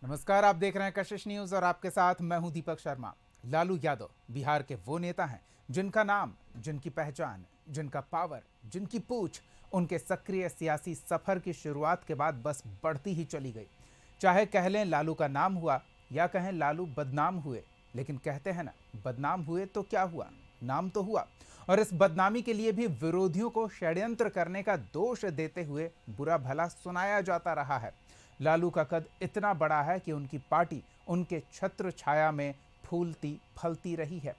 नमस्कार, आप देख रहे हैं कशिश न्यूज और आपके साथ मैं हूं दीपक शर्मा। लालू यादव बिहार के वो नेता हैं जिनका नाम, जिनकी पहचान, जिनका पावर, जिनकी पूछ उनके सक्रिय सियासी सफर की शुरुआत के बाद बस बढ़ती ही चली गई। चाहे कह लें लालू का नाम हुआ या कहें लालू बदनाम हुए, लेकिन कहते हैं ना, बदनाम हुए तो क्या हुआ, नाम तो हुआ। और इस बदनामी के लिए भी विरोधियों को षड्यंत्र करने का दोष देते हुए बुरा भला सुनाया जाता रहा है। लालू का कद इतना बड़ा है कि उनकी पार्टी उनके छत्र छाया में फूलती फलती रही है।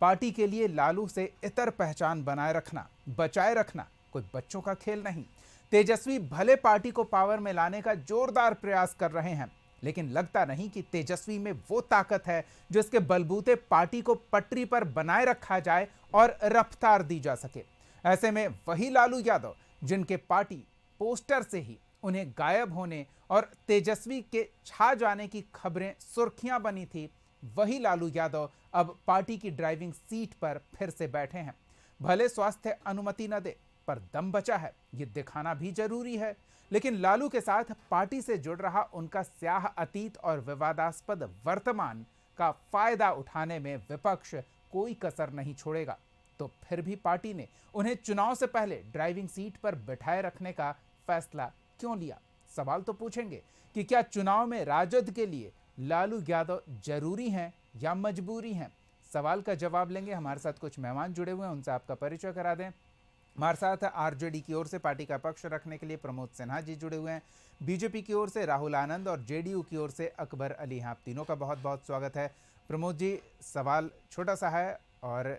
पार्टी के लिए लालू से इतर पहचान बनाए रखना, बचाए रखना कोई बच्चों का खेल नहीं। तेजस्वी भले पार्टी को पावर में लाने का जोरदार प्रयास कर रहे हैं, लेकिन लगता नहीं कि तेजस्वी में वो ताकत है जिसके बलबूते पार्टी को पटरी पर बनाए रखा जाए और रफ्तार दी जा सके। ऐसे में वही लालू यादव जिनके पार्टी पोस्टर से ही उन्हें गायब होने और तेजस्वी के छा जाने की खबरें सुर्खियां बनी थी, वही लालू यादव अब पार्टी की ड्राइविंग सीट पर फिर से बैठे हैं। भले स्वास्थ्य अनुमति न दे, पर दम बचा है ये दिखाना भी जरूरी है। लेकिन लालू के साथ पार्टी से जुड़ रहा उनका स्याह अतीत और विवादास्पद वर्तमान का फायदा उठाने में विपक्ष कोई कसर नहीं छोड़ेगा। तो फिर भी पार्टी ने उन्हें चुनाव से पहले ड्राइविंग सीट पर बिठाए रखने का फैसला क्यों लिया? सवाल तो पूछेंगे कि क्या चुनाव में राजद के लिए लालू यादव जरूरी हैं या मजबूरी हैं? सवाल का जवाब लेंगे। हमारे साथ कुछ मेहमान जुड़े हुए हैं, उनसे आपका परिचय करा दें। हमारे साथ आरजेडी की ओर से पार्टी का पक्ष रखने के लिए प्रमोद सिन्हा जी जुड़े हुए हैं। बीजेपी की ओर से राहुल आनंद और जेडीयू की ओर से अकबर अली हैं। आप तीनों का बहुत बहुत स्वागत है। प्रमोद जी, सवाल छोटा सा है और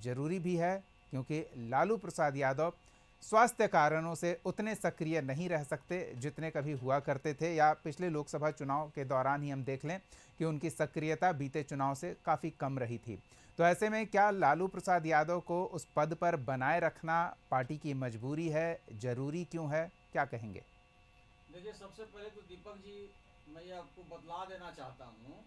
ज़रूरी भी है, क्योंकि लालू प्रसाद यादव स्वास्थ्य कारणों से उतने सक्रिय नहीं रह सकते जितने कभी हुआ करते थे, या पिछले लोकसभा चुनाव के दौरान ही हम देख लें कि उनकी सक्रियता बीते चुनाव से काफ़ी कम रही थी। तो ऐसे में क्या लालू प्रसाद यादव को उस पद पर बनाए रखना पार्टी की मजबूरी है, जरूरी क्यों है, क्या कहेंगे? देखिए, सबसे पहले तो दीपक जी, मैं ये आपको बतला देना चाहता हूँ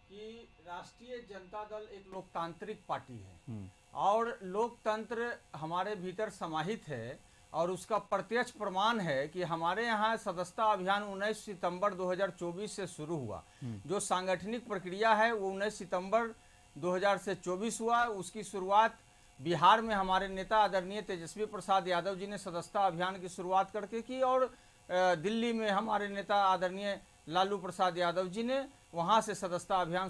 कि राष्ट्रीय जनता दल एक लोकतांत्रिक पार्टी है और लोकतंत्र हमारे भीतर समाहित है। और उसका प्रत्यक्ष प्रमाण है कि हमारे यहाँ सदस्यता अभियान 19 सितंबर 2024 से शुरू हुआ। जो सांगठनिक प्रक्रिया है वो 19 सितंबर 2000 से 24 हुआ। उसकी शुरुआत बिहार में हमारे नेता आदरणीय तेजस्वी प्रसाद यादव जी ने सदस्यता अभियान की शुरुआत करके की, और दिल्ली में हमारे नेता आदरणीय लालू प्रसाद यादव जी ने वहाँ से सदस्यता अभियान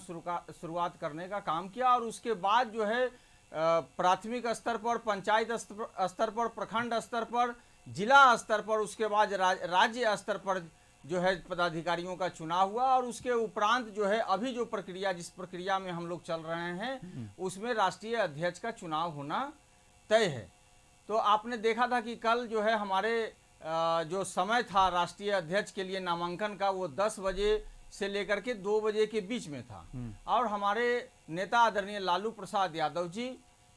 शुरुआत करने का काम किया। और उसके बाद जो है प्राथमिक स्तर पर, पंचायत स्तर पर, प्रखंड स्तर पर, जिला स्तर पर, उसके बाद राज्य स्तर पर जो है पदाधिकारियों का चुनाव हुआ। और उसके उपरांत जो है अभी जो प्रक्रिया, जिस प्रक्रिया में हम लोग चल रहे हैं, उसमें राष्ट्रीय अध्यक्ष का चुनाव होना तय है। तो आपने देखा था कि कल जो है हमारे जो समय था राष्ट्रीय अध्यक्ष के लिए नामांकन का, वो 10 बजे से लेकर के 2 बजे के बीच में था। और हमारे नेता आदरणीय लालू प्रसाद यादव जी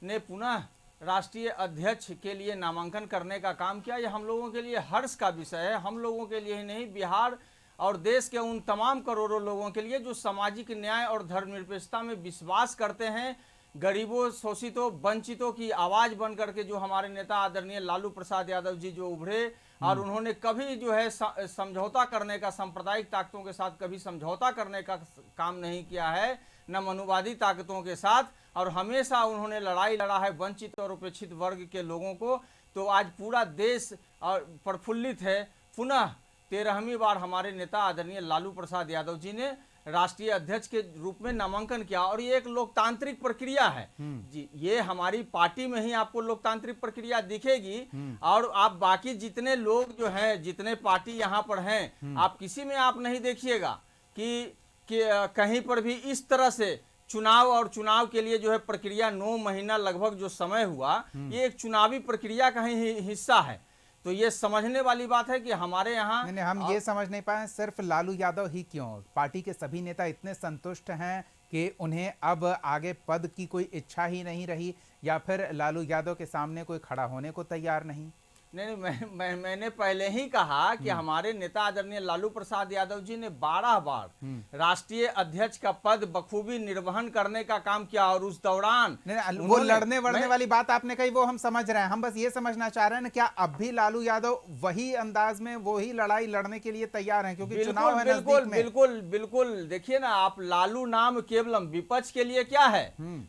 ने पुनः राष्ट्रीय अध्यक्ष के लिए नामांकन करने का काम किया। यह हम लोगों के लिए हर्ष का विषय है। हम लोगों के लिए ही नहीं, बिहार और देश के उन तमाम करोड़ों लोगों के लिए जो सामाजिक न्याय और धर्मनिरपेक्षता में विश्वास करते हैं, गरीबों, शोषितों, वंचितों की आवाज़ बन करके जो हमारे नेता आदरणीय लालू प्रसाद यादव जी जो उभरे, और उन्होंने कभी जो है समझौता करने का, सांप्रदायिक ताकतों के साथ कभी समझौता करने का काम नहीं किया है, न मनुवादी ताकतों के साथ, और हमेशा उन्होंने लड़ाई लड़ा है वंचित और उपेक्षित वर्ग के लोगों को। तो आज पूरा देश और प्रफुल्लित है। पुनः 13वीं बार हमारे नेता आदरणीय लालू प्रसाद यादव जी ने राष्ट्रीय अध्यक्ष के रूप में नामांकन किया। और ये एक लोकतांत्रिक प्रक्रिया है जी। ये हमारी पार्टी में ही आपको लोकतांत्रिक प्रक्रिया दिखेगी। और आप बाकी जितने लोग जो हैं, जितने पार्टी यहाँ पर हैं, आप किसी में आप नहीं देखिएगा कि कहीं पर भी इस तरह से चुनाव, और चुनाव के लिए जो है प्रक्रिया 9 महीना लगभग जो समय हुआ, ये एक चुनावी प्रक्रिया का ही हिस्सा है। तो ये समझने वाली बात है कि हमारे यहाँ नहीं, हम ये समझ नहीं पाए सिर्फ लालू यादव ही क्यों, पार्टी के सभी नेता इतने संतुष्ट हैं कि उन्हें अब आगे पद की कोई इच्छा ही नहीं रही, या फिर लालू यादव के सामने कोई खड़ा होने को तैयार नहीं? नहीं, मैंने पहले ही कहा कि हमारे नेता आदरणीय लालू प्रसाद यादव जी ने 12 बार राष्ट्रीय अध्यक्ष का पद बखूबी निर्वहन करने का काम किया, और उस दौरान नहीं, वो लड़ने वड़ने वाली बात आपने कही, वो हम समझ रहे हैं। हम बस ये समझना चाह रहे हैं क्या अब भी लालू यादव वही अंदाज में वही लड़ाई लड़ने के लिए तैयार हैं, क्योंकि चुनाव है बिल्कुल नजदीक में। बिल्कुल बिल्कुल। देखिए ना, आप लालू नाम केवलम विपक्ष के लिए क्या है,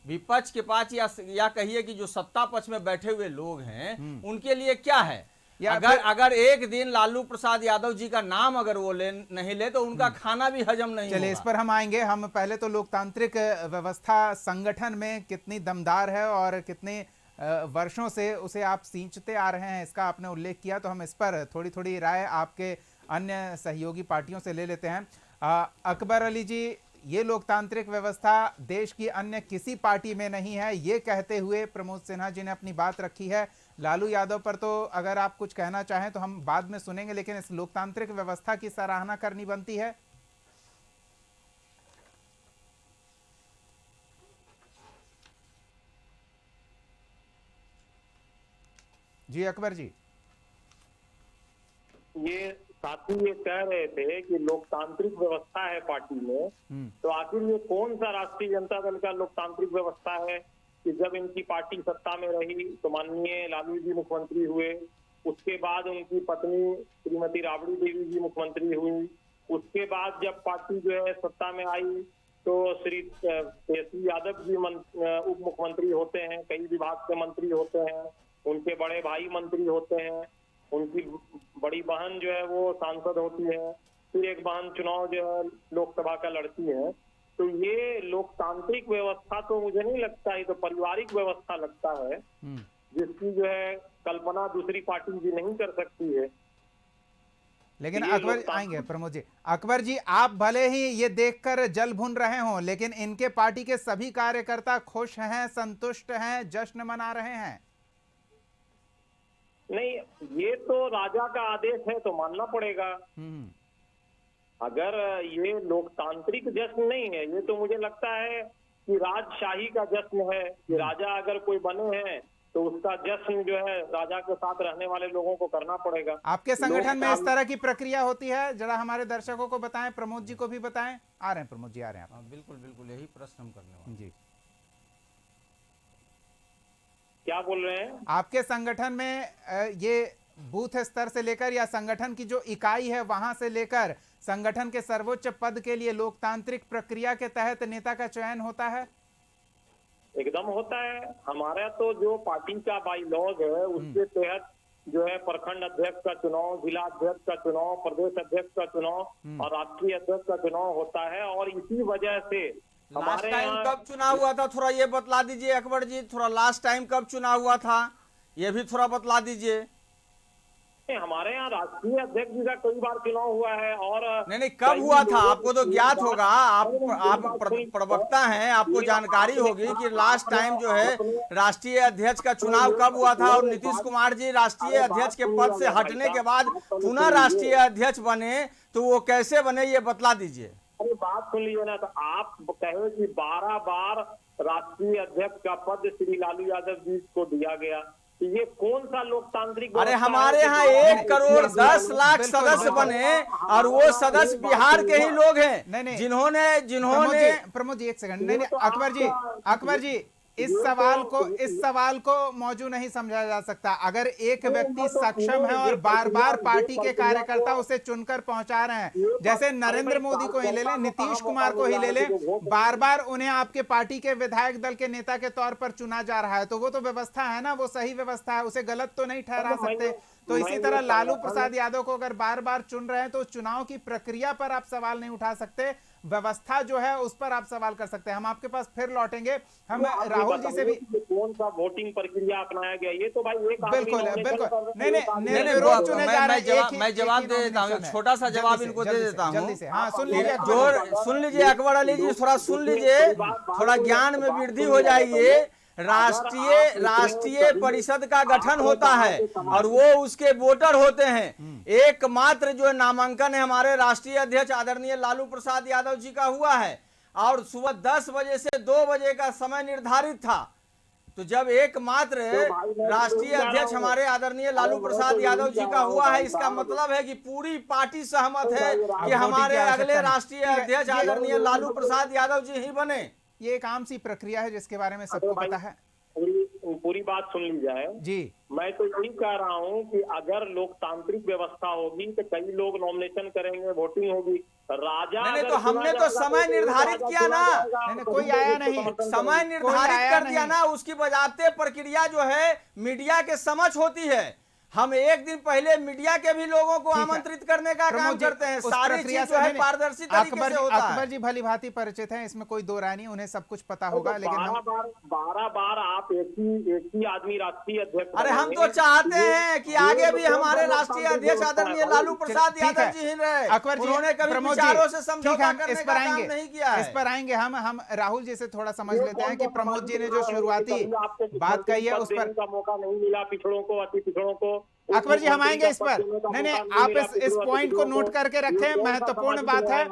विपक्ष के पास या कहिए कि जो सत्ता पक्ष में बैठे हुए लोग हैं उनके लिए क्या है। अगर एक दिन लालू प्रसाद यादव जी का नाम अगर वो नहीं ले तो उनका खाना भी हजम नहीं होगा। चलिए इस पर हम आएंगे। हम पहले तो लोकतांत्रिक व्यवस्था संगठन में कितनी दमदार है और कितने वर्षों से उसे आप सींचते आ रहे हैं, इसका आपने उल्लेख किया, तो हम इस पर थोड़ी थोड़ी राय आपके अन्य सहयोगी पार्टियों से ले लेते हैं। अकबर अली जी, ये लोकतांत्रिक व्यवस्था देश की अन्य किसी पार्टी में नहीं है, ये कहते हुए प्रमोद सिन्हा जी ने अपनी बात रखी है। लालू यादव पर तो अगर आप कुछ कहना चाहें तो हम बाद में सुनेंगे, लेकिन इस लोकतांत्रिक व्यवस्था की सराहना करनी बनती है। जी अकबर जी। ये साथी ये कह रहे थे कि लोकतांत्रिक व्यवस्था है पार्टी में, तो आखिर ये कौन सा राष्ट्रीय जनता दल का लोकतांत्रिक व्यवस्था है कि जब इनकी पार्टी सत्ता में रही तो माननीय लालू जी मुख्यमंत्री हुए, उसके बाद उनकी पत्नी श्रीमती राबड़ी देवी जी मुख्यमंत्री हुई, उसके बाद जब पार्टी जो है सत्ता में आई तो श्री तेजस्वी यादव जी उप मुख्यमंत्री होते हैं, कई विभाग के मंत्री होते हैं, उनके बड़े भाई मंत्री होते हैं, उनकी बड़ी बहन जो है वो सांसद होती है, फिर एक बहन चुनाव जो है लोकसभा का लड़ती है। तो ये लोकतांत्रिक व्यवस्था तो मुझे नहीं लगता, ये तो पारिवारिक व्यवस्था लगता है जिसकी जो है कल्पना दूसरी पार्टी भी नहीं कर सकती है। लेकिन अकबर आएंगे प्रमोद जी। अकबर जी, आप भले ही ये देखकर जल भुन रहे हों, लेकिन इनके पार्टी के सभी कार्यकर्ता खुश हैं, संतुष्ट हैं, जश्न मना रहे हैं। नहीं, ये तो राजा का आदेश है तो मानना पड़ेगा। अगर ये लोकतांत्रिक जश्न नहीं है, ये तो मुझे लगता है कि राजशाही का जश्न है कि राजा अगर कोई बने हैं तो उसका जश्न जो है राजा के साथ रहने वाले लोगों को करना पड़ेगा। आपके संगठन में इस तरह की प्रक्रिया होती है? जरा हमारे दर्शकों को बताएं, प्रमोद जी को भी बताएं। आ रहे हैं प्रमोद जी, आ रहे हैं। बिल्कुल बिल्कुल, यही प्रश्न हम करने वाले जी। क्या बोल रहे हैं? आपके संगठन में ये बूथ स्तर से लेकर या संगठन की जो इकाई है वहां से लेकर संगठन के सर्वोच्च पद के लिए लोकतांत्रिक प्रक्रिया के तहत नेता का चयन होता है? एकदम होता है। हमारा तो जो पार्टी का बाईलॉज है उसके तहत जो है प्रखंड अध्यक्ष का चुनाव, जिला अध्यक्ष का चुनाव, प्रदेश अध्यक्ष का चुनाव और राष्ट्रीय अध्यक्ष का चुनाव होता है। और इसी वजह से लास्ट टाइम कब चुनाव हुआ था, थोड़ा ये बतला दीजिए अकबर जी। थोड़ा लास्ट टाइम कब चुनाव हुआ था ये भी थोड़ा बतला दीजिए। हमारे यहाँ राष्ट्रीय अध्यक्ष जी का कई बार चुनाव हुआ है। और नहीं, कब हुआ था आपको तो ज्ञात होगा, आप प्रवक्ता हैं, आपको जानकारी होगी कि लास्ट टाइम जो है राष्ट्रीय अध्यक्ष का चुनाव कब हुआ था, और नीतीश कुमार जी राष्ट्रीय अध्यक्ष के पद से हटने के बाद पुनः राष्ट्रीय अध्यक्ष बने, तो वो कैसे बने ये बतला दीजिए। अरे बात सुन लीजिए ना, तो आप कहे कि 12 बार राष्ट्रीय अध्यक्ष का पद श्री लालू यादव जी को दिया गया, ये कौन सा लोकतांत्रिक? अरे हमारे यहाँ 1 करोड़ 10 लाख सदस्य बने और वो सदस्य बिहार के ही लोग हैं जिन्होंने प्रमोद जी एक सेकंड। नहीं अकबर जी इस सवाल को मौजू नहीं समझा जा सकता। अगर एक व्यक्ति सक्षम है और बार बार पार्टी के कार्यकर्ता उसे चुनकर पहुंचा रहे हैं, जैसे नरेंद्र मोदी को ही ले लें, नीतीश कुमार को ही ले लें, बार बार उन्हें आपके पार्टी के विधायक दल के नेता के तौर पर चुना जा रहा है, तो वो तो व्यवस्था है ना, वो सही व्यवस्था है, उसे गलत तो नहीं ठहरा सकते। तो इसी तरह लालू प्रसाद यादव को अगर बार बार चुन रहे हैं तो चुनाव की प्रक्रिया पर आप सवाल नहीं उठा सकते, व्यवस्था जो है उस पर आप सवाल कर सकते हैं। हम आपके पास फिर लौटेंगे। हम राहुल जी से भी कौन सा वोटिंग प्रक्रिया अपनाया गया, ये तो भाई एक बिल्कुल नहीं निर्विरोध चुने जा रहे हैं। मैं जवाब दे देता हूँ, छोटा सा जवाब इनको दे देता हूँ। जल्दी से हाँ सुन लीजिए, सुन लीजिए अकबर अली जी, थोड़ा सुन लीजिए, थोड़ा ज्ञान में वृद्धि हो जाएगी। राष्ट्रीय परिषद का गठन होता है और वो उसके वोटर होते हैं। एकमात्र जो नामांकन है हमारे राष्ट्रीय अध्यक्ष आदरणीय लालू प्रसाद यादव जी का हुआ है और सुबह 10 बजे से 2 बजे का समय निर्धारित था। तो जब एकमात्र राष्ट्रीय अध्यक्ष हमारे आदरणीय लालू प्रसाद यादव जी का हुआ है, इसका मतलब है कि पूरी पार्टी सहमत है कि हमारे अगले राष्ट्रीय अध्यक्ष आदरणीय लालू प्रसाद यादव जी ही बने। ये एक आम सी प्रक्रिया है जिसके बारे में सबको पता है। पूरी बात सुन ली जाए जी। मैं तो यही कह रहा हूं कि अगर लोकतांत्रिक व्यवस्था होगी तो कई लोग नॉमिनेशन करेंगे, वोटिंग होगी। राजा नहीं तो हमने तो समय निर्धारित किया ना, कोई आया नहीं, समय निर्धारित कर दिया ना। उसकी बजाते प्रक्रिया जो है मीडिया के समक्ष होती है। हम एक दिन पहले मीडिया के भी लोगों को आमंत्रित करने का काम करते हैं। सारी चीज जो है पारदर्शी तरीके से होता है। अकबर जी भली भांति परिचित हैं, इसमें कोई दो राय नहीं, उन्हें सब कुछ पता होगा। लेकिन 12 बार आप एक ही आदमी राष्ट्रीय अध्यक्ष। अरे हम तो चाहते हैं कि आगे भी हमारे राष्ट्रीय अध्यक्ष आदरणीय लालू प्रसाद यादव जी ही रहे। अकबर जी, उन्होंने कभी विचारों से समझौता करने का काम नहीं किया है। इस पर आएंगे हम राहुल जी से थोड़ा समझ लेते हैं कि प्रमोद जी ने जो शुरुआती बात कही है उस पर मौका नहीं मिला पिछड़ों को, अति पिछड़ों को। अकबर जी हम आएंगे इस पर। नहीं आप इस पॉइंट को नोट करके रखें, महत्वपूर्ण बात है,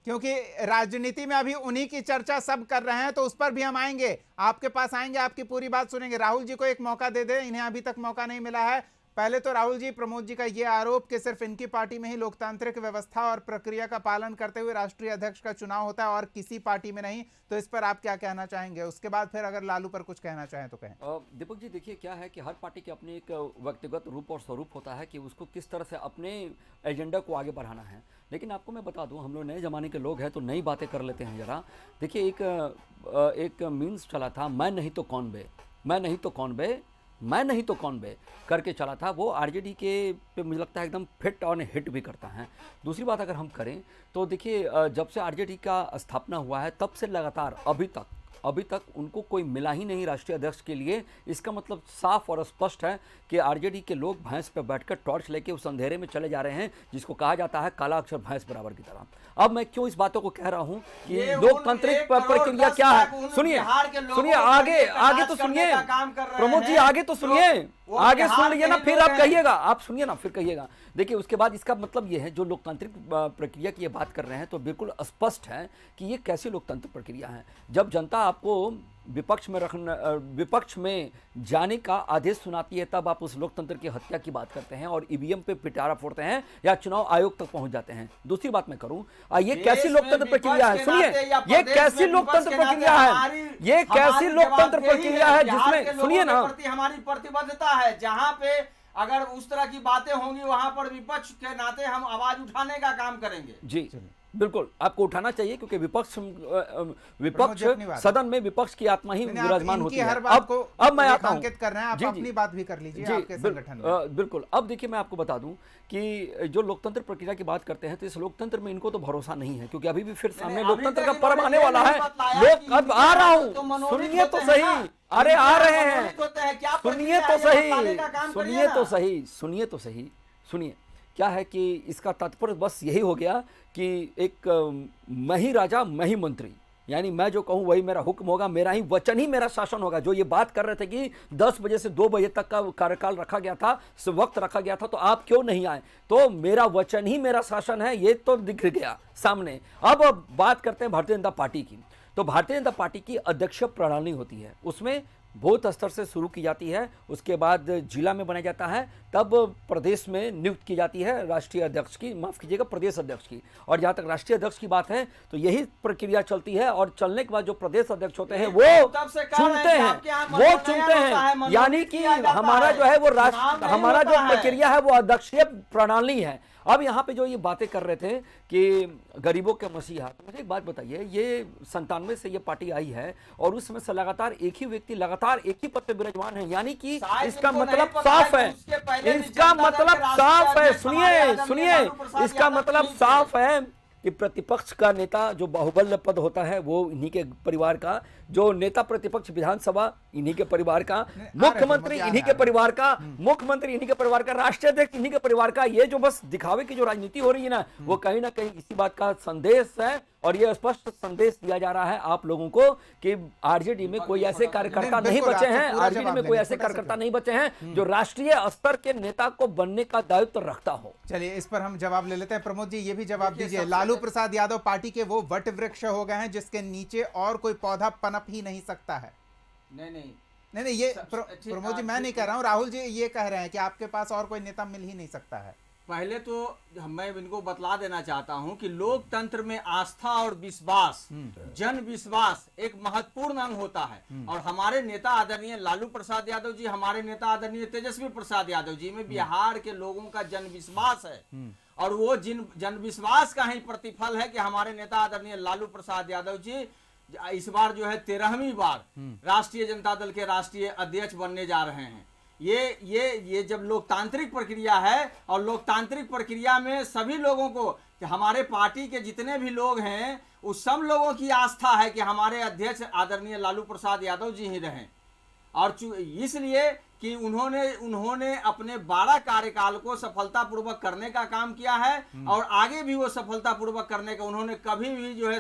क्योंकि राजनीति में अभी उन्हीं की चर्चा सब कर रहे हैं, तो उस पर भी हम आएंगे, आपके पास आएंगे, आपकी पूरी बात सुनेंगे। राहुल जी को एक मौका दे दें, इन्हें अभी तक मौका नहीं मिला है। पहले तो राहुल जी, प्रमोद जी का यह आरोप कि सिर्फ इनकी पार्टी में ही लोकतांत्रिक व्यवस्था और प्रक्रिया का पालन करते हुए राष्ट्रीय अध्यक्ष का चुनाव होता है और किसी पार्टी में नहीं, तो इस पर आप क्या कहना चाहेंगे? उसके बाद फिर अगर लालू पर कुछ कहना चाहें तो कहें। दीपक जी देखिए, क्या है कि हर पार्टी की अपनी एक व्यक्तिगत रूप और स्वरूप होता है कि उसको किस तरह से अपने एजेंडा को आगे बढ़ाना है। लेकिन आपको मैं बता दूं, हम लोग नए ज़माने के लोग हैं तो नई बातें कर लेते हैं ज़रा। देखिए एक मीम्स चला था, मैं नहीं तो कौन बे, मैं नहीं तो कौन बे, मैं नहीं तो कौन बे करके चला था। वो आरजेडी के पे मुझे लगता है एकदम फिट और हिट भी करता है। दूसरी बात अगर हम करें तो देखिए, जब से आरजेडी का स्थापना हुआ है तब से लगातार अभी तक उनको कोई मिला ही नहीं राष्ट्रीय अध्यक्ष के लिए। इसका मतलब साफ और स्पष्ट है कि आरजेडी के लोग भैंस पर बैठकर टॉर्च लेके उस अंधेरे में चले जा रहे हैं जिसको कहा जाता है काला अक्षर भैंस बराबर की तरह। अब मैं क्यों इस बातों को कह रहा हूं कि लोकतांत्रिक प्रक्रिया क्या है। सुनिए आगे तो सुनिए प्रमोद जी, आगे तो सुनिए, आगे सुन लीजिए ना, फिर आप कहिएगा, आप सुनिए ना फिर कहिएगा। देखिए उसके बाद इसका मतलब ये है, जो लोकतांत्रिक प्रक्रिया की ये बात कर रहे हैं तो बिल्कुल स्पष्ट है कि ये कैसी लोकतांत्रिक प्रक्रिया है। जब जनता आपको विपक्ष में जाने का आदेश सुनाती है तब आप उस लोकतंत्र की हत्या की बात करते हैं और ईवीएम पे पिटारा फोड़ते हैं या चुनाव आयोग तक पहुंच जाते हैं। दूसरी बात मैं करूं, ये कैसी लोकतंत्र प्रक्रिया है? सुनिए, ये कैसी लोकतंत्र प्रक्रिया है? ये कैसी लोकतंत्र प्रक्रिया है जिसमें, सुनिए ना, हमारी प्रतिबद्धता है, जहां पे अगर उस तरह की बातें होंगी वहां पर विपक्ष के नाते हम आवाज उठाने का काम करेंगे। जी बिल्कुल, आपको उठाना चाहिए क्योंकि विपक्ष सदन में विपक्ष की आत्मा ही विराजमान होती है। अब मैं आता हूं, कर रहे हैं आप, अपनी बात भी कर लीजिए आपके संगठन में। बिल्कुल। अब देखिए मैं आपको बता दूं कि जो लोकतंत्र प्रक्रिया की बात करते हैं तो इस लोकतंत्र में इनको तो भरोसा नहीं है, क्योंकि अभी भी फिर सामने लोकतंत्र का पर्व आने वाला है। लोग अब आ रहा हूं, सुनिए तो सही, अरे आ रहे हैं, सुनिए तो सही, सुनिए तो सही, सुनिए तो सही, सुनिए। क्या है कि इसका तात्पर्य बस यही हो गया कि एक मैं ही राजा मैं ही मंत्री, यानी मैं जो कहूं वही मेरा हुक्म होगा, मेरा ही वचन ही मेरा शासन होगा। जो ये बात कर रहे थे कि 10 बजे से 2 बजे तक का कार्यकाल रखा गया था, वक्त रखा गया था, तो आप क्यों नहीं आए, तो मेरा वचन ही मेरा शासन है, ये तो दिख गया सामने। अब बात करते हैं भारतीय जनता पार्टी की। तो भारतीय जनता पार्टी की अध्यक्षीय प्रणाली होती है, उसमें बूथ स्तर से शुरू की जाती है, उसके बाद जिला में बनाया जाता है, तब प्रदेश में नियुक्त की जाती है राष्ट्रीय अध्यक्ष की, माफ कीजिएगा प्रदेश अध्यक्ष की। और जहां तक राष्ट्रीय अध्यक्ष की बात है तो यही प्रक्रिया चलती है और चलने के बाद जो प्रदेश अध्यक्ष होते हैं वो चुनते हैं, यानी कि हमारा जो है वो हमारा जो प्रक्रिया है वो अध्यक्षीय प्रणाली है। अब यहाँ पे जो ये बातें कर रहे थे कि गरीबों के मसीहा, तो मुझे एक बात बताइए, ये 97 से ये पार्टी आई है और उस समय से लगातार एक ही व्यक्ति लगातार एक ही पद पे विराजमान है, यानी कि इसका मतलब साफ है, इसका मतलब साफ है, सुनिए, इसका मतलब साफ है कि प्रतिपक्ष का नेता जो बाहुबल्य पद होता है वो इन्हीं के परिवार का, जो नेता प्रतिपक्ष विधानसभा इन्हीं के परिवार का, मुख्यमंत्री इन्हीं के परिवार का, मुख्यमंत्री इन्हीं के परिवार का, राष्ट्रीय अध्यक्ष इन्हीं के परिवार का। ये जो बस दिखावे की जो राजनीति हो रही है ना, वो कहीं ना कहीं इसी बात का संदेश है और ये स्पष्ट संदेश दिया जा रहा है आप लोगों को कि आरजेडी में कोई ऐसे कार्यकर्ता नहीं बचे हैं, आरजेडी में कोई ऐसे कार्यकर्ता नहीं बचे हैं जो राष्ट्रीय स्तर के नेता को बनने का दायित्व रखता हो। चलिए इस पर हम जवाब ले लेते हैं। प्रमोद जी ये भी जवाब दीजिए, लालू प्रसाद यादव पार्टी के वो वट वृक्ष हो गए हैं जिसके नीचे और कोई पौधा पनप ही नहीं सकता है। नहीं, नहीं ये ठीक, प्रमोद जी मैं ठीक, नहीं कह रहा हूँ, राहुल जी ये कह रहे हैं कि आपके पास और कोई नेता मिल ही नहीं सकता है। पहले तो मैं इनको बतला देना चाहता हूं कि लोकतंत्र में आस्था और विश्वास, जन विश्वास एक महत्वपूर्ण अंग होता है। और हमारे नेता आदरणीय लालू प्रसाद यादव जी, हमारे नेता आदरणीय तेजस्वी प्रसाद यादव जी में बिहार के लोगों का जन विश्वास है। और वो जन विश्वास का ही प्रतिफल है कि हमारे नेता आदरणीय लालू प्रसाद यादव जी इस बार जो है 13वीं बार राष्ट्रीय जनता दल के राष्ट्रीय अध्यक्ष बनने जा रहे हैं। ये जब लोकतांत्रिक प्रक्रिया है, और लोकतांत्रिक प्रक्रिया में सभी लोगों को, कि हमारे पार्टी के जितने भी लोग हैं उस सब लोगों की आस्था है कि हमारे अध्यक्ष आदरणीय लालू प्रसाद यादव जी ही रहें। और इसलिए कि उन्होंने अपने 12 कार्यकाल को सफलतापूर्वक करने का काम किया है, और आगे भी वो सफलतापूर्वक करने का, उन्होंने कभी भी जो है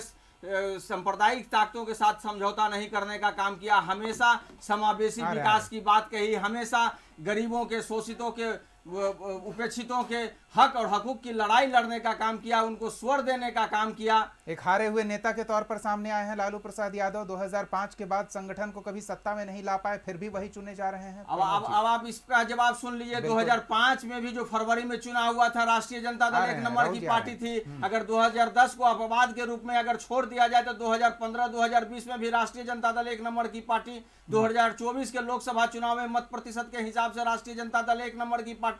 सांप्रदायिक ताकतों के साथ समझौता नहीं करने का काम किया। हमेशा समावेशी विकास की बात कही, हमेशा गरीबों के, शोषितों के, उपेक्षितों के हक और हकूक की लड़ाई लड़ने का काम किया, उनको स्वर देने का काम किया। एक हारे हुए नेता के तौर पर सामने आए हैं लालू प्रसाद यादव। 2005 के बाद संगठन को कभी सत्ता में नहीं ला पाए, फिर भी वही चुने जा रहे हैं। अब आप इसका जवाब सुन लीजिए। 2005 में भी जो फरवरी में चुनाव हुआ था, राष्ट्रीय जनता दल 1 नंबर की पार्टी थी। अगर 2010 को अपवाद के रूप में अगर छोड़ दिया जाए तो 2015-2020 में भी राष्ट्रीय जनता दल 1 नंबर की पार्टी। 2024 के लोकसभा चुनाव में मत प्रतिशत के हिसाब से राष्ट्रीय जनता दल 1 नंबर की पार्टी,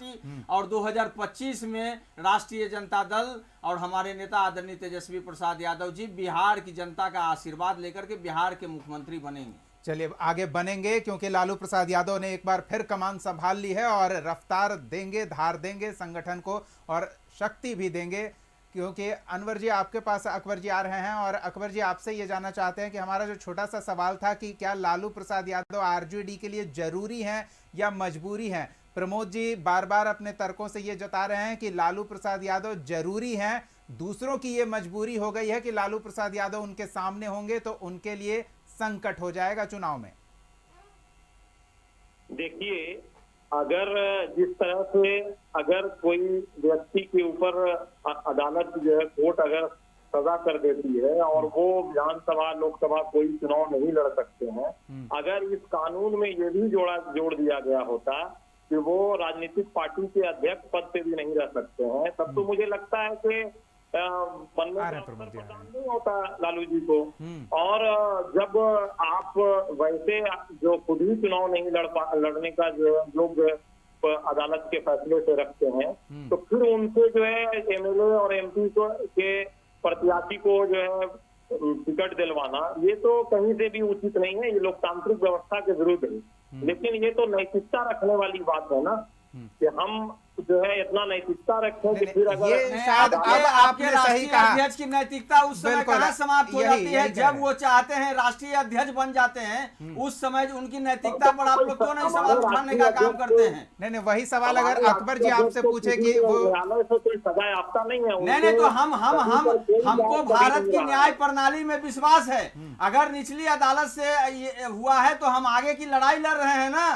और 2025 में राष्ट्रीय जनता दल और हमारे नेता आदरणीय तेजस्वी प्रसाद यादव जी बिहार की जनता का आशीर्वाद लेकर के बिहार के मुख्यमंत्री बनेंगे। चलिए आगे बनेंगे, क्योंकि लालू प्रसाद यादव ने एक बार फिर कमान संभाल ली है और रफ्तार देंगे, धार देंगे संगठन को, और शक्ति भी देंगे। क्योंकि अनवर जी आपके पास अकबर जी आ रहे हैं, और अकबर जी आपसे ये जानना चाहते हैं कि हमारा जो छोटा सा सवाल था कि क्या लालू प्रसाद यादव आरजेडी के लिए जरूरी हैं या मजबूरी हैं। प्रमोद जी बार बार अपने तर्कों से ये जता रहे हैं कि लालू प्रसाद यादव जरूरी हैं, दूसरों की ये मजबूरी हो गई है कि लालू प्रसाद यादव उनके सामने होंगे तो उनके लिए संकट हो जाएगा चुनाव में। देखिए, अगर जिस तरह से अगर कोई व्यक्ति के ऊपर अदालत जो है, कोर्ट अगर सजा कर देती है और वो विधानसभा लोकसभा कोई चुनाव नहीं लड़ सकते हैं, अगर इस कानून में ये भी जोड़ दिया गया होता कि वो राजनीतिक पार्टी के अध्यक्ष पद पे भी नहीं रह सकते हैं, तब तो मुझे लगता है कि बनने का प्रदान नहीं होता लालू जी को। और जब आप वैसे जो खुद ही चुनाव नहीं लड़ने का जो लोग अदालत के फैसले से रखते हैं, तो फिर उनसे जो है एमएलए और एमपी के प्रत्याशी को जो है टिकट दिलवाना, ये तो कहीं से भी उचित नहीं है, ये लोकतांत्रिक व्यवस्था के विरुद्ध है। लेकिन ये तो नैतिकता रखने वाली बात है ना, कि हम जो है इतना नैतिकता रखें कि फिर अगर शायद अब आपने सही कहा, अध्यक्ष की नैतिकता उस समय कहाँ समाप्त हो जाती है, जब वो चाहते हैं राष्ट्रीय अध्यक्ष बन जाते हैं, उस समय उनकी नैतिकता पर आप लोग क्यों नहीं सवाल उठाने का काम करते हैं। नहीं वही सवाल अगर अकबर जी आपसे पूछे कि वो न्यायालय से कोई सजा याफ्ता नहीं है, नहीं तो हमको भारत की न्याय प्रणाली में विश्वास है। अगर निचली अदालत से हुआ है तो हम आगे की लड़ाई लड़ रहे हैं ना।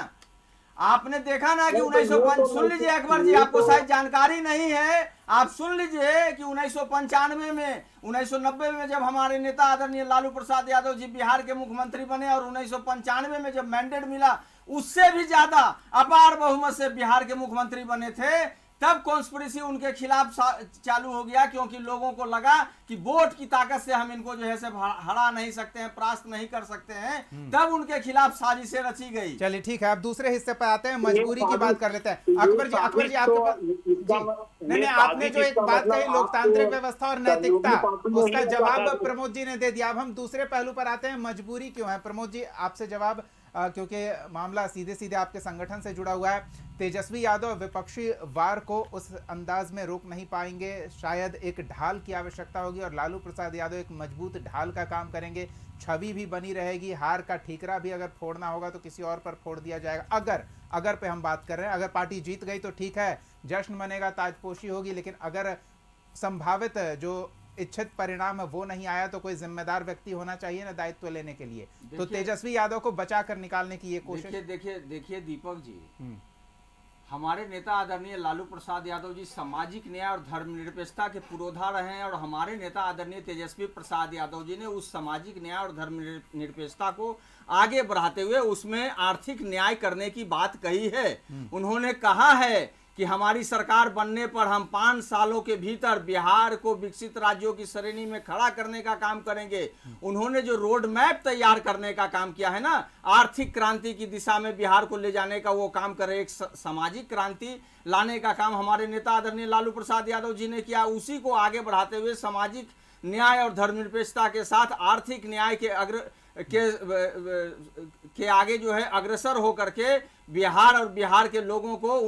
आपने देखा ना कि 1995, सुन लीजिए अकबर जी, आपको शायद जानकारी नहीं है, आप सुन लीजिए कि 1995 में, 1990 में जब हमारे नेता आदरणीय लालू प्रसाद यादव जी बिहार के मुख्यमंत्री बने, और 1995 में जब मैंडेट मिला, उससे भी ज्यादा अपार बहुमत से बिहार के मुख्यमंत्री बने थे। तब कॉन्स्पिरेसी उनके खिलाफ चालू हो गया, क्योंकि लोगों को लगा कि वोट की ताकत से हम इनको जो है से हरा नहीं सकते हैं, परास्त नहीं कर सकते हैं। तब उनके खिलाफ साजिशें रची गई। चलिए ठीक है, अब दूसरे हिस्से पर आते हैं, मजबूरी की बात कर लेते हैं। अकबर जी आपके पास नहीं, आपने जो एक बात कही लोकतांत्रिक व्यवस्था और नैतिकता, उसका जवाब प्रमोद जी ने दे दिया। अब हम दूसरे पहलू पर आते हैं, मजबूरी क्यों है। प्रमोद जी आपसे जवाब, क्योंकि मामला सीधे सीधे आपके संगठन से जुड़ा हुआ है। तेजस्वी यादव विपक्षी वार को उस अंदाज में रोक नहीं पाएंगे, शायद एक ढाल की आवश्यकता होगी, और लालू प्रसाद यादव एक मजबूत ढाल का काम करेंगे, छवि भी बनी रहेगी, हार का ठीकरा भी अगर फोड़ना होगा तो किसी और पर फोड़ दिया जाएगा। अगर पे हम बात कर रहे हैं, अगर पार्टी जीत गई तो ठीक है, जश्न मनेगा, ताजपोशी होगी, लेकिन अगर संभावित जो इच्छित परिणाम है वो नहीं आया तो कोई जिम्मेदार व्यक्ति होना चाहिए ना दायित्व लेने के लिए। तो तेजस्वी यादव को बचा कर निकालने की ये कोशिश। देखिए दीपक जी, हमारे नेता आदरणीय लालू प्रसाद यादव जी सामाजिक न्याय और धर्मनिरपेक्षता के पुरोधा रहे हैं और हमारे नेता आदरणीय तेजस्वी प्रसाद यादव जी ने उस सामाजिक न्याय और धर्मनिरपेक्षता को आगे बढ़ाते हुए उसमें आर्थिक न्याय करने की बात कही है। उन्होंने कहा है कि हमारी सरकार बनने पर हम 5 सालों के भीतर बिहार को विकसित राज्यों की श्रेणी में खड़ा करने का काम करेंगे। उन्होंने जो रोड मैप तैयार करने का काम किया है ना, आर्थिक क्रांति की दिशा में बिहार को ले जाने का वो काम करे, एक सामाजिक क्रांति लाने का काम हमारे नेता आदरणीय लालू प्रसाद यादव जी ने किया। उसी को आगे बढ़ाते हुए सामाजिक न्याय और धर्मनिरपेक्षता के साथ आर्थिक न्याय के आगे जो है अग्रसर होकर के बिहार और बिहार के लोगों को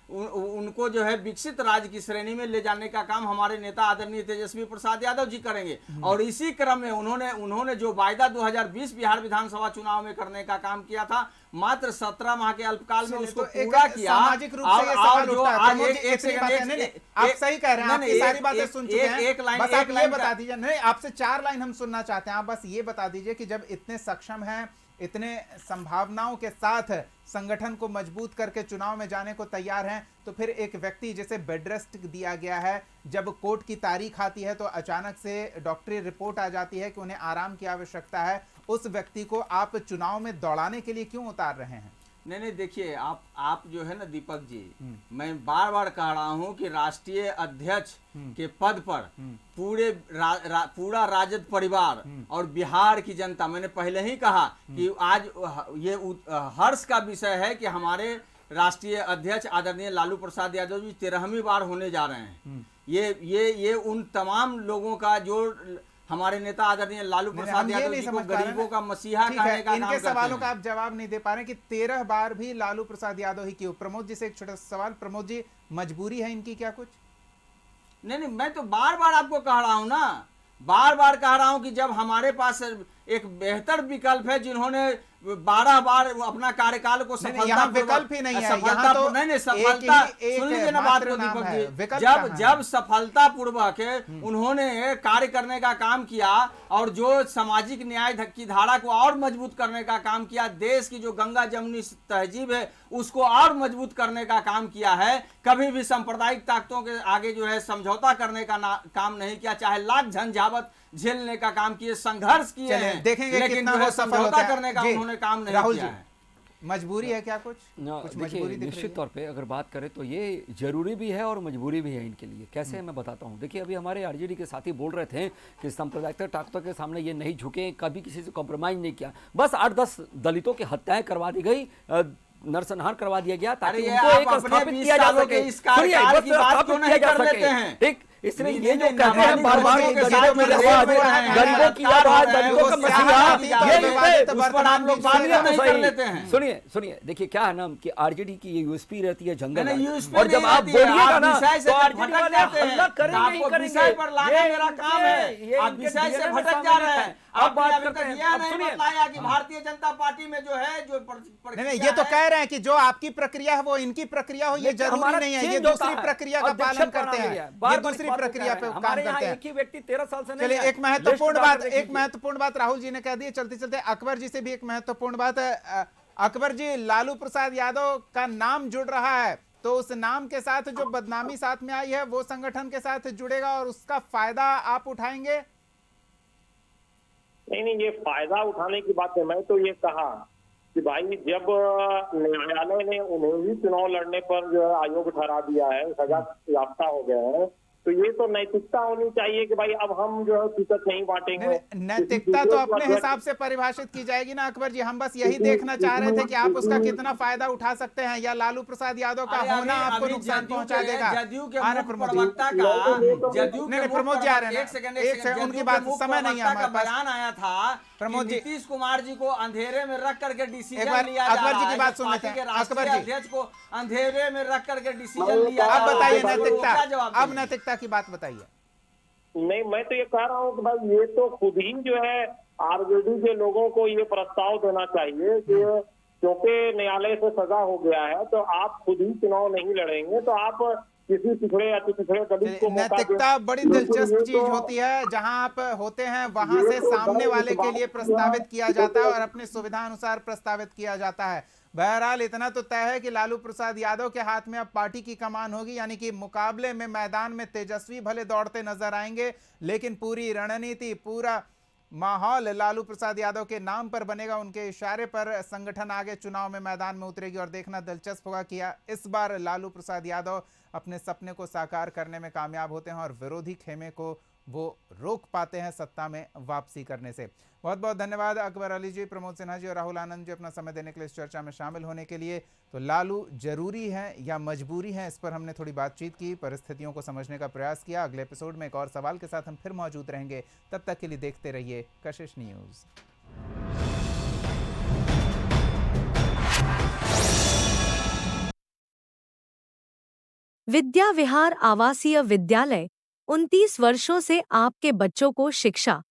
उनको जो है विकसित राज्य की श्रेणी में ले जाने का काम हमारे नेता आदरणीय तेजस्वी प्रसाद यादव जी करेंगे। और इसी क्रम में उन्होंने जो वायदा 2020 बिहार विधानसभा चुनाव में करने का काम किया था, मात्र 17 माह के अल्पकाल में उसको पूरा किया। सामाजिक रूप से ये सवाल उठता है। आप सही कह रहे हैं, आपकी सारी बातें सुन चुके हैं। बस आप ये बता दीजिए, नहीं आपसे 4 लाइन हम सुनना चाहते हैं। आप बस ये बता दीजिए कि जब इतने सक्षम हैं, इतने संभावनाओं के साथ संगठन को मजबूत करके चुनाव में जाने को तैयार हैं, तो फिर एक व्यक्ति जिसे बेड रेस्ट दिया गया है, जब कोर्ट की तारीख आती है तो अचानक से डॉक्टरी रिपोर्ट आ जाती है कि उन्हें आराम की आवश्यकता है, उस व्यक्ति को आप चुनाव में दौड़ाने के लिए क्यों उतार रहे हैं? नहीं देखिए, आप जो है ना दीपक जी, मैं बार बार कह रहा हूं कि राष्ट्रीय अध्यक्ष के पद पर पूरा राजद परिवार और बिहार की जनता, मैंने पहले ही कहा कि आज ये हर्ष का विषय है कि हमारे राष्ट्रीय अध्यक्ष आदरणीय लालू प्रसाद यादव जी 13वीं बार होने जा रहे हैं। ये उन तमाम लोगों का जो हमारे नेता आदरणीय लालू प्रसाद यादव जी को गरीबों का मसीहा कहने का इनके सवालों का आप जवाब नहीं दे पा रहे कि 13 बार भी लालू प्रसाद यादव ही क्यों? प्रमोद जी से एक छोटा सवाल, प्रमोद जी मजबूरी है इनकी क्या कुछ? नहीं मैं तो बार बार आपको कह रहा हूं ना, बार बार कह रहा हूं कि जब हमारे पास एक बेहतर विकल्प है, जिन्होंने 12 बार अपना कार्यकाल को सफलता विकल्प ही नहीं है, सफलता नहीं सफलता सुन लीजिए ना बात को दीपक जी, जब सफलता पूर्वक उन्होंने कार्य करने का काम किया और जो सामाजिक न्याय की धारा को और मजबूत करने का काम किया, देश की जो गंगा जमुनी तहजीब है उसको और मजबूत करने का काम किया है, कभी भी सांप्रदायिक ताकतों के आगे जो है समझौता करने का काम नहीं किया, चाहे लाख झंझावत झेलने का काम किए, संघर्ष किए हैं, देखेंगे लेकिन जो है समझौता करने का उन्होंने काम नहीं किया है। मजबूरी है क्या कुछ? देखिए निश्चित तौर पे अगर बात करें तो ये जरूरी भी है और मजबूरी भी है इनके लिए। कैसे मैं बताता हूँ। देखिए अभी हमारे आरजेडी के साथी बोल रहे थे कि सांप्रदायिक ताकतों के सामने ये नहीं झुके, कभी किसी से कॉम्प्रोमाइज नहीं किया, बस 8-10 दलितों की हत्याएं करवा दी गई, नरसंहार करवा दिया गया ताकि उनको एक स्थापित किया जा सके। ठीक, इसलिए ये जो कहते हैं बार-बार गरीबों की आवाज, दलितों का मसीहा, सुनिए देखिए क्या है ना कि आरजेडी की ये यूएसपी रहती है जंगल, और जब आप बोलिएगा ना तो आरजेडी वाले हल्ला करेंगे ही करेंगे, पर लाना मेरा काम है, आप विषय से भटक जा रहे हैं। अब बात करते हैं, यह नहीं बताया कि भारतीय जनता पार्टी में जो है जो नहीं, ये तो कह रहे हैं कि जो आपकी प्रक्रिया है वो इनकी प्रक्रिया हो, ये जरूरी नहीं है, ये दूसरी प्रक्रिया का पालन करते हैं, ये दूसरी प्रक्रिया पे काम करते हैं। एक ही व्यक्ति 13 साल से चलिए एक महत्वपूर्ण बात राहुल जी ने कह दी, चलते चलते अकबर जी से भी एक महत्वपूर्ण बात है। अकबर जी, लालू प्रसाद यादव का नाम जुड़ रहा है, तो उस नाम के साथ जो बदनामी साथ में आई है वो संगठन के साथ जुड़ेगा और उसका फायदा आप उठाएंगे? नहीं, ये फायदा उठाने की बात है। मैं तो ये कहा कि भाई जब न्यायालय ने उन्हें ही चुनाव लड़ने पर जो है आयोग ठहरा दिया है, सजा याफ्ता हो गए हैं, तो ये तो नैतिकता होनी चाहिए कि भाई अब हम जो है टिकट नहीं बांटेंगे। नैतिकता तो अपने हिसाब से परिभाषित की जाएगी ना अकबर जी, हम बस यही देखना चाह रहे थे कि आप उसका कितना फायदा उठा सकते हैं, या लालू प्रसाद यादव का होना आपको नुकसान पहुंचा देगा। प्रमोद जी आ रहे हैं, उनकी बात समय नहीं है हमारे पास। बयान आया था प्रमोद जी, नीतीश कुमार जी को अंधेरे में रख करके डिसीजन लिया, अकबर जी की बात सुन लेते हैं। अकबर जी, अध्यक्ष को अंधेरे में रख करके डिसीजन लिया, आप बताइए नैतिकता, अब नैतिकता की बात बताइए। नहीं, मैं तो ये कह रहा हूँ कि भाई ये तो खुद ही जो है आरजेडी के लोगों को ये प्रस्ताव देना चाहिए कि क्योंकि न्यायालय से सजा हो गया है तो आप खुद ही चुनाव नहीं लड़ेंगे, तो आप किसी पिछड़े या पिछड़े दलित को मौका दें। नैतिकता बड़ी लेकिन दिलचस्प ये चीज तो होती है, जहां आप होते हैं वहां ये से तो सामने बड़े वाले इस के बात लिए की प्रस्तावित है किया कि जाता है और देखिए, अपनी सुविधा अनुसार प्रस्तावित किया जाता है। बहरहाल इतना तो तय है कि लालू प्रसाद यादव के हाथ में अब पार्टी की कमान होगी, यानी कि मुकाबले में मैदान में तेजस्वी भले दौड़ते नजर आएंगे, लेकिन पूरी रणनीति, पूरा माहौल लालू प्रसाद यादव के नाम पर बनेगा। उनके इशारे पर संगठन आगे चुनाव में मैदान में उतरेगी और देखना दिलचस्प होगा कि इस बार लालू प्रसाद यादव अपने सपने को साकार करने में कामयाब होते हैं और विरोधी खेमे को वो रोक पाते हैं सत्ता में वापसी करने से। बहुत बहुत धन्यवाद अकबर अली जी, प्रमोद सिन्हा जी और राहुल आनंद जी अपना समय देने के लिए इस चर्चा में शामिल होने के लिए। तो लालू जरूरी है या मजबूरी है, इस पर हमने थोड़ी बातचीत की, परिस्थितियों को समझने का प्रयास किया। अगले एपिसोड में एक और सवाल के साथ हम फिर मौजूद रहेंगे। तब तक के लिए देखते रहिए कशिश न्यूज़। विद्या विहार आवासीय विद्यालय 29 वर्षों से आपके बच्चों को शिक्षा